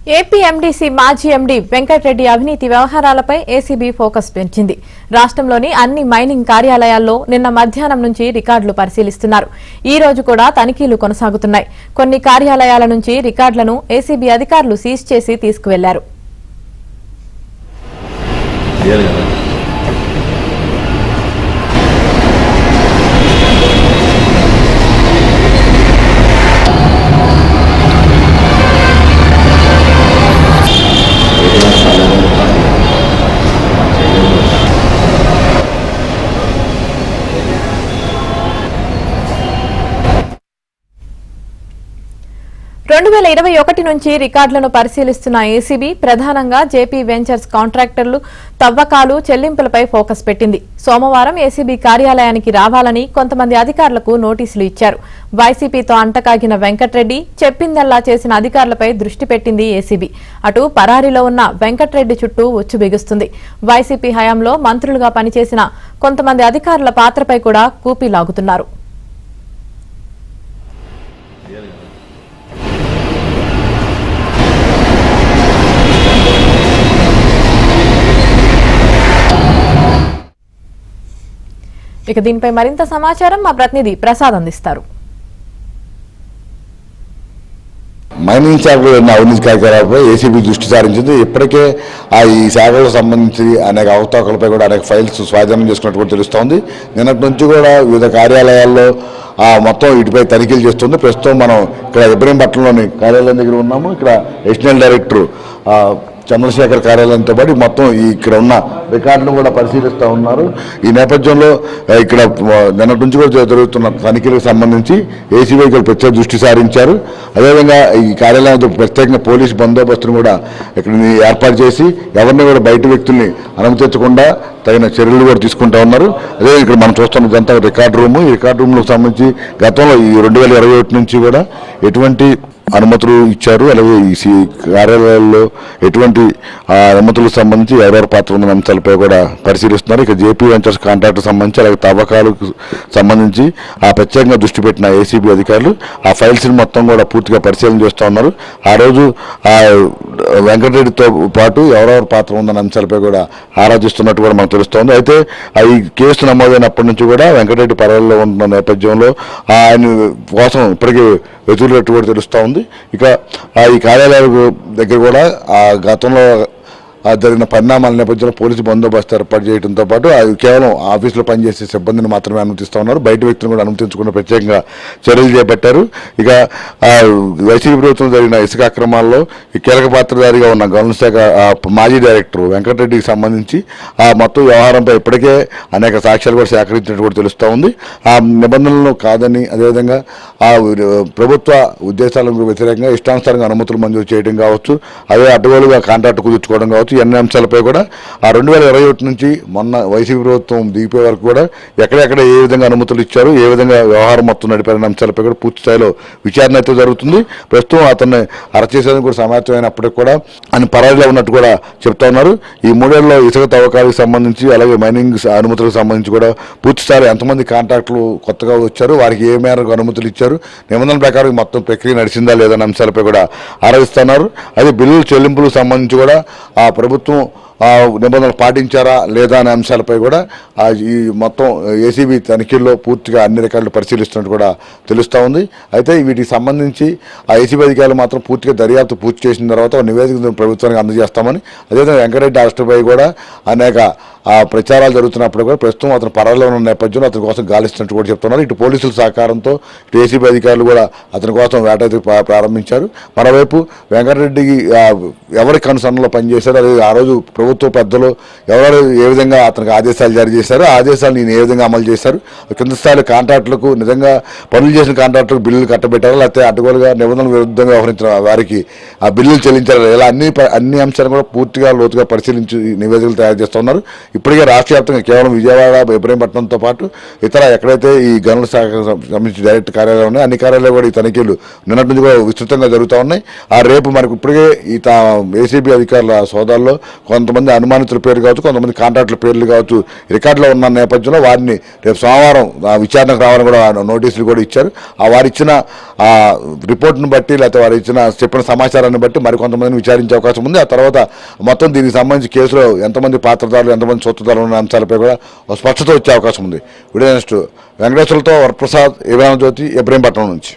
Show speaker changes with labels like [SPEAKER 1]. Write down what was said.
[SPEAKER 1] AP MDC మాజీ MD Venkatareddy అవినీతి వ్యవహారాలపై ACB focus పెంచింది. రాష్ట్రంలోని అన్ని మైనింగ్ కార్యాలయాల్లో నిన్న మధ్యాహ్నం నుంచి రికార్డులు పరిశీలిస్తున్నారు. ఈ రోజు కూడా తనిఖీలు కొనసాగుతున్నాయి. కొన్ని కార్యాలయాల నుంచి రికార్డులను ఏసీబీ అధికారులు సీజ్ చేసి తీసుకువెళ్లారు. రెండు 2021 నుంచి రికార్డులను పరిశీలిస్తున్న ఏసీబీ ప్రధానంగా జేపీ వెంచర్స్ కాంట్రాక్టర్లు తవ్వకాలు చెల్లింపులపై ఫోకస్ పెట్టింది. సోమవారం ఏసీబీ కార్యాలయానికి రావాలని కొంతమంది అధికారులకు నోటీసులు ఇచ్చారు. వైసీపీతో అంటకాగిన వెంకటరెడ్డి చెప్పిందల్లా చేసిన అధికారులపై దృష్టి పెట్టింది ఏసీబీ. అటు పరారీలో ఉన్న వెంకటరెడ్డి చుట్టూ ఉచ్చు బిగుస్తుంది. వైసీపీ హయాంలో మంత్రులుగా పనిచేసిన కొంతమంది అధికారుల పాత్రపై కూడా కూపీ లాగుతున్నారు. ఇక దీనిపై మరింత సమాచారం మా ప్రతినిధి ప్రసాద్ అందిస్తారు.
[SPEAKER 2] మైనింగ్ శాఖలో ఉన్న అవినీతి కార్యకలాపాలపై ఏసీబీ దృష్టి సారించింది. ఇప్పటికే ఈ శాఖలకు సంబంధించి అనేక అవకతవకలపై కూడా అనేక ఫైల్స్ స్వాధీనం చేసుకున్నట్టు కూడా తెలుస్తోంది. నిన్నటి నుంచి కూడా వివిధ కార్యాలయాల్లో మొత్తం వీటిపై తనిఖీలు చేస్తుంది. ప్రస్తుతం మనం ఇక్కడ ఇబ్రహీంపట్నంలోని కార్యాలయం దగ్గర ఉన్నాము. ఇక్కడ అడిషనల్ డైరెక్టర్ చంద్రశేఖర్ కార్యాలయంతో పాటు మొత్తం ఇక్కడ ఉన్న రికార్డులను కూడా పరిశీలిస్తూ ఉన్నారు. ఈ నేపథ్యంలో ఇక్కడ నిన్నటి నుంచి కూడా జరుగుతున్న తనిఖీలకు సంబంధించి ఏసీబీ ఇక్కడ ప్రత్యేక దృష్టి సారించారు. అదేవిధంగా ఈ కార్యాలయంతో ప్రత్యేకంగా పోలీసు బందోబస్తును కూడా ఇక్కడ ఏర్పాటు చేసి ఎవరిని కూడా బయట వ్యక్తుల్ని అనుమతించకుండా తగిన చర్యలు కూడా తీసుకుంటా ఉన్నారు. అదే ఇక్కడ మనం చూస్తున్న ఇదంతా రికార్డు రూము. ఈ రికార్డు రూమ్లకు సంబంధించి గతంలో ఈ 2021 నుంచి కూడా ఎటువంటి అనుమతులు ఇచ్చారు, అలాగే ఈ కార్యాలయాల్లో ఎటువంటి అనుమతులకు సంబంధించి ఎవరెవరి పాత్ర ఉన్న అంశాలపై కూడా పరిశీలిస్తున్నారు. ఇక జేపీ వెంచర్స్ కాంట్రాక్ట్ సంబంధించి అలాగే తవ్వకాలకు సంబంధించి ప్రత్యేకంగా దృష్టి పెట్టిన ఏసీబీ అధికారులు ఆ ఫైల్స్ని మొత్తం కూడా పూర్తిగా పరిశీలన చేస్తూ ఉన్నారు. ఆ రోజు వెంకటరెడ్డితో పాటు ఎవరెవరి పాత్ర ఉందన్న అంశాలపై కూడా ఆరాధిస్తున్నట్టు కూడా మనకు తెలుస్తోంది. అయితే ఈ కేసు నమోదైనప్పటి నుంచి కూడా వెంకటరెడ్డి పరారీలో ఉంటున్న నేపథ్యంలో ఆయన కోసం ఇప్పటికీ వెతుకుతున్నట్టు కూడా తెలుస్తూ ఉంది. ఇక ఈ కార్యాలయాల దగ్గర కూడా గతంలో జరిగిన పరిణామాల నేపథ్యంలో పోలీసు బందోబస్తు ఏర్పాటు చేయడంతో పాటు కేవలం ఆఫీసులో పనిచేసే సిబ్బందిని మాత్రమే అనుమతిస్తూ ఉన్నారు. బయట వ్యక్తులను కూడా అనుమతించకుండా ప్రత్యేకంగా చర్యలు చేపట్టారు. ఇక వైసీపీ ప్రభుత్వం జరిగిన ఇసుక అక్రమాల్లో ఈ కీలక పాత్రధారిగా ఉన్న గవర్నమెంట్ శాఖ మాజీ డైరెక్టర్ వెంకటరెడ్డికి సంబంధించి మొత్తం వ్యవహారంపై ఇప్పటికే అనేక సాక్ష్యాలు కూడా సేకరించినట్టు కూడా తెలుస్తూ ఉంది. ఆ నిబంధనలను కాదని అదేవిధంగా ప్రభుత్వ ఉద్దేశాలకు వ్యతిరేకంగా ఇష్టానుసారంగా అనుమతులు మంజూరు చేయడం కావచ్చు, అదే అడ్డగోలుగా కాంట్రాక్ట్ కుదుర్చుకోవడం కావచ్చు, అన్ని అంశాలపై కూడా 2021 నుంచి మొన్న వైసీపీ ప్రభుత్వం దిగిపోయే వరకు కూడా ఎక్కడెక్కడ ఏ విధంగా అనుమతులు ఇచ్చారు, ఏ విధంగా వ్యవహారం మొత్తం నడిపారనే అంశాలపై కూడా పూర్తి స్థాయిలో విచారణ అయితే జరుగుతుంది. ప్రస్తుతం అతన్ని అరెస్ట్ చేసేందుకు కూడా సమాచారం అయినప్పటికీ కూడా ఆయన పరారీలో ఉన్నట్టు కూడా చెప్తా ఉన్నారు. ఈ 3 ఏళ్లలో ఇసుక తవ్వకాలకు సంబంధించి అలాగే మైనింగ్ అనుమతులకు సంబంధించి కూడా పూర్తి స్థాయి ఎంతమంది కాంట్రాక్టులు కొత్తగా వచ్చారు, వారికి ఏ మేరకు అనుమతులు ఇచ్చారు, నిబంధనల ప్రకారం మొత్తం ప్రక్రియ నడిచిందా లేదన్న అంశాలపై కూడా ఆరాధిస్తున్నారు. అదే బిల్లుల చెల్లింపులకు సంబంధించి కూడా ప్రభుత్వం నిబంధనలు పాటించారా లేదా అనే అంశాలపై కూడా ఈ మొత్తం ఏసీబీ తనిఖీల్లో పూర్తిగా అన్ని రికార్డులు పరిశీలిస్తున్నట్టు కూడా తెలుస్తూ ఉంది. అయితే వీటికి సంబంధించి ఏసీబీ అధికారులు మాత్రం పూర్తిగా దర్యాప్తు పూర్తి చేసిన తర్వాత నివేదిక ప్రభుత్వానికి అందజేస్తామని, అదేవిధంగా వెంకటరెడ్డి అరెస్టుపై కూడా అనేక ప్రచారాలు జరుగుతున్నప్పుడు కూడా ప్రస్తుతం అతను పరారీలో ఉన్న నేపథ్యంలో అతని కోసం గాలిస్తున్నట్టు కూడా చెప్తున్నారు. ఇటు పోలీసుల సహకారంతో ఇటు ఏసీబీ అధికారులు కూడా అతని కోసం వేట ప్రారంభించారు. మరోవైపు వెంకటరెడ్డికి ఎవరి కనుసన్నలో పనిచేశారు, అదే ఆ రోజు ప్రభుత్వ పెద్దలు ఎవరు ఏ విధంగా అతనికి ఆదేశాలు జారీ చేశారు, ఆ ఆదేశాలు నేను ఏ విధంగా అమలు చేశారు, కింద స్థాయిలో కాంట్రాక్టులకు నిజంగా పనులు చేసిన కాంట్రాక్టులకు బిల్లులు కట్టబెట్టారు, లేకపోతే అడ్డగోలుగా నిబంధనల విరుద్ధంగా వ్యవహరించిన వారికి ఆ బిల్లులు చెల్లించారు, ఇలా అన్ని అంశాలను కూడా పూర్తిగా లోతుగా పరిశీలించి నివేదికలు తయారు చేస్తున్నారు. ఇప్పటికే రాష్ట్ర వ్యాప్తంగా కేవలం విజయవాడ, ఇబ్రహీంపట్నంతో పాటు ఇతర ఎక్కడైతే ఈ గనుల శాఖకు సంబంధించి డైరెక్ట్ కార్యాలయాలు ఉన్నాయి అన్ని కార్యాలయాలు కూడా ఈ తనిఖీలు నిన్నటి నుంచి కూడా విస్తృతంగా జరుగుతూ ఉన్నాయి. రేపు మనకు ఇప్పటికే ఈ ఏసీబీ అధికారుల సోదాల్లో కొంతమంది కొంతమంది అనుమానితుల పేర్లు కావచ్చు, కొంతమంది కాంట్రాక్టుల పేర్లు కావచ్చు రికార్డులో ఉన్న నేపథ్యంలో వారిని రేపు సోమవారం విచారణకు రావాలని కూడా నోటీసులు కూడా ఇచ్చారు. వారు ఇచ్చిన రిపోర్ట్ను బట్టి లేకపోతే వారు చెప్పిన సమాచారాన్ని బట్టి మరికొంతమందిని విచారించే అవకాశం ఉంది. ఆ తర్వాత మొత్తం దీనికి సంబంధించి కేసులో ఎంతమంది పాత్రదారులు ఎంతమంది సూత్రధారులు ఉన్న అంశాలపై కూడా స్పష్టత వచ్చే అవకాశం ఉంది. వీడియో నెక్స్ట్ వెంకటేశ్వర్లతో వరప్రసాద్, ఇబ్రాహిం జ్యోతి, ఇబ్రహీంపట్నం నుంచి.